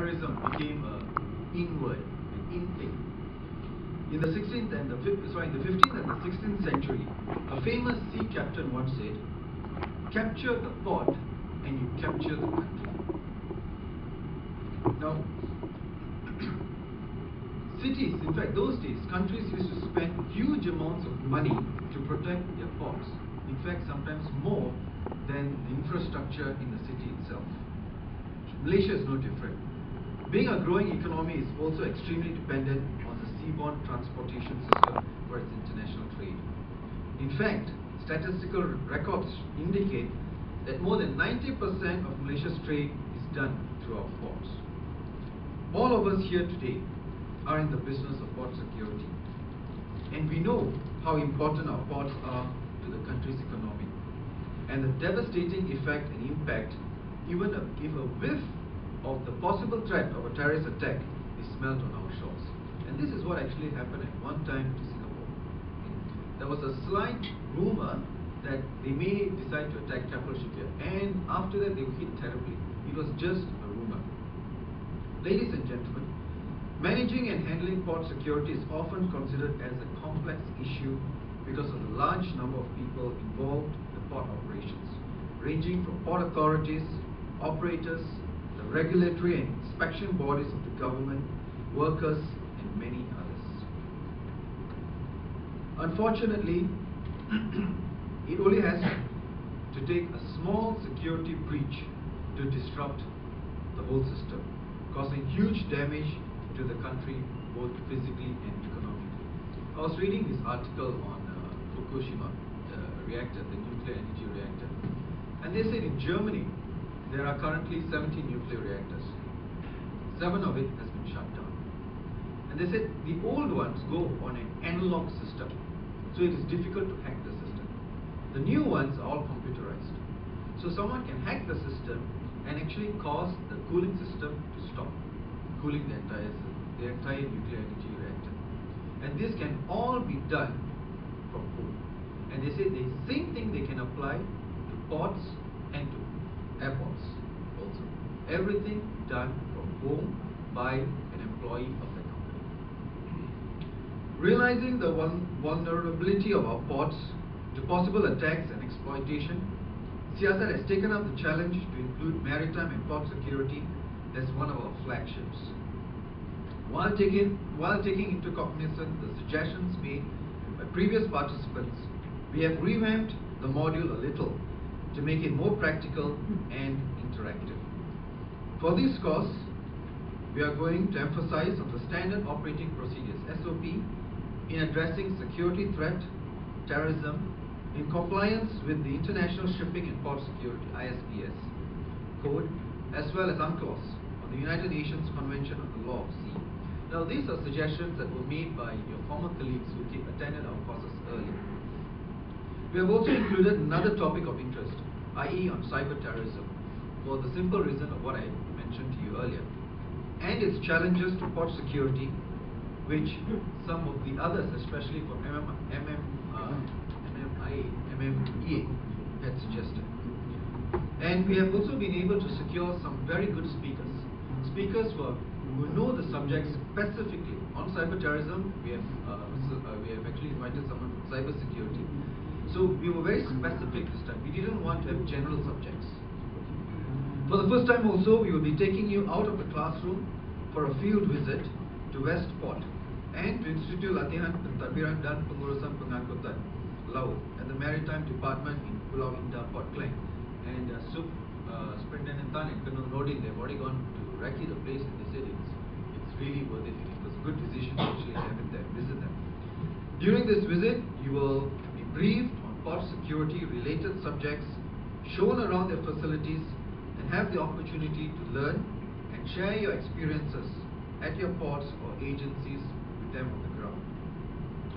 terrorism became a in-word, an in thing. In the 15th and the 16th century, a famous sea captain once said, "Capture the port and you capture the country." Now, cities, in fact, those days, countries used to spend huge amounts of money to protect their ports. In fact, sometimes more than the infrastructure in the city itself. Malaysia is no different. Being a growing economy is also extremely dependent on the seaborne transportation system for its international trade. In fact, statistical records indicate that more than 90% of Malaysia's trade is done through our ports. All of us here today are in the business of port security, and we know how important our ports are to the country's economy and the devastating effect and impact even if a whiff of the possible threat of a terrorist attack is smelt on our shores. And this is what actually happened at one time to Singapore. There was a slight rumor that they may decide to attack capital shipyard, and after that they were hit terribly. It was just a rumor. Ladies and gentlemen, managing and handling port security is often considered as a complex issue because of the large number of people involved in the port operations, ranging from port authorities, operators, the regulatory and inspection bodies of the government, workers, and many others. Unfortunately, it only has to take a small security breach to disrupt the whole system, causing huge damage to the country both physically and economically. I was reading this article on Fukushima, the reactor, the nuclear energy reactor, and they said in Germany there are currently 70 nuclear reactors. 7 of it has been shut down. And they said the old ones go on an analog system, so it is difficult to hack the system. The new ones are all computerized. So someone can hack the system and actually cause the cooling system to stop, cooling the entire nuclear energy reactor. And this can all be done from home. And they say the same thing they can apply to ports and to airports also. Everything done from home by an employee of the company. Realizing the vulnerability of our ports to possible attacks and exploitation, Siasat has taken up the challenge to include maritime and port security as one of our flagships. While taking into cognizance the suggestions made by previous participants, we have revamped the module a little to make it more practical and interactive. For this course, we are going to emphasize on the standard operating procedures, SOP, in addressing security threat, terrorism, in compliance with the International Shipping and Port Security, ISPS, code, as well as UNCLOS, on the United Nations Convention on the Law of Sea. Now, these are suggestions that were made by your former colleagues who attended our courses earlier. We have also included another topic of interest, i.e. on cyber terrorism, for the simple reason of what I mentioned to you earlier, and its challenges to port security, which some of the others, especially from MMEA, had suggested. And we have also been able to secure some very good speakers who know the subject specifically. On cyber terrorism, we have actually invited someone from cyber security. So we were very specific this time. We didn't want to have general subjects. For the first time also, we will be taking you out of the classroom for a field visit to Westport and to Institute Latihan Pentadbiran dan Pengurusan Pengangkutan Laut at the Maritime Department in Pulau Indah, Port Klang. And Superintendent Tan and Colonel Nordin, they've already gone to recce the place, and they said it's really worth it. It was a good decision to actually have it there, visit them. During this visit, you will be briefed on port security related subjects, shown around their facilities, and have the opportunity to learn and share your experiences at your ports or agencies with them on the ground.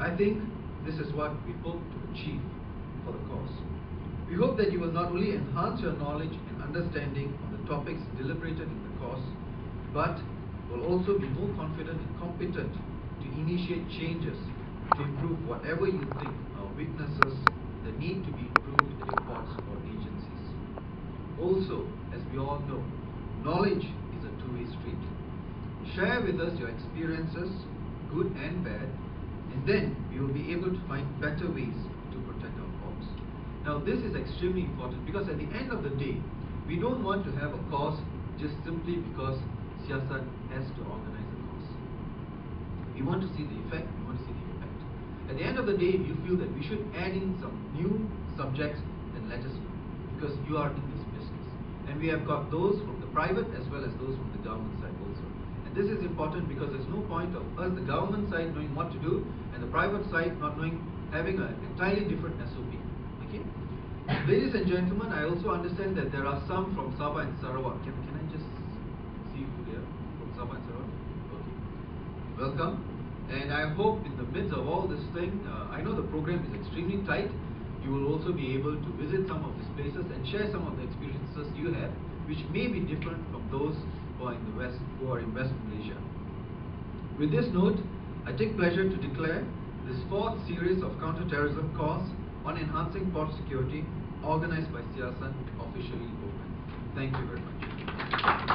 I think this is what we hope to achieve for the course. We hope that you will not only enhance your knowledge and understanding on the topics deliberated in the course, but will also be more confident and competent to initiate changes to improve whatever you think are weaknesses that need to be improved at your ports or agencies. Also, as we all know, knowledge is a two-way street. share with us your experiences, good and bad, and then we will be able to find better ways to protect our course. Now this is extremely important because at the end of the day, we don't want to have a course just simply because Siasat has to organize a course. We want to see the effect, we want to see the impact. At the end of the day, if you feel that we should add in some new subjects, then let us know, because you are in this business. And we have got those from the private as well as those from the government side also. And this is important because there's no point of us, the government side, knowing what to do, and the private side not knowing, having an entirely different SOP. Okay? Ladies and gentlemen, I also understand that there are some from Sabah and Sarawak. Can I just see who they are from Sabah and Sarawak? Okay. Welcome. And I hope in the midst of all this thing, I know the program is extremely tight. You will also be able to visit some of these places and share some of the experiences you have, which may be different from those who are in the West, who are in West Malaysia. With this note, I take pleasure to declare this 4th series of counter-terrorism course on enhancing port security, organized by Siasat, officially open. Thank you very much.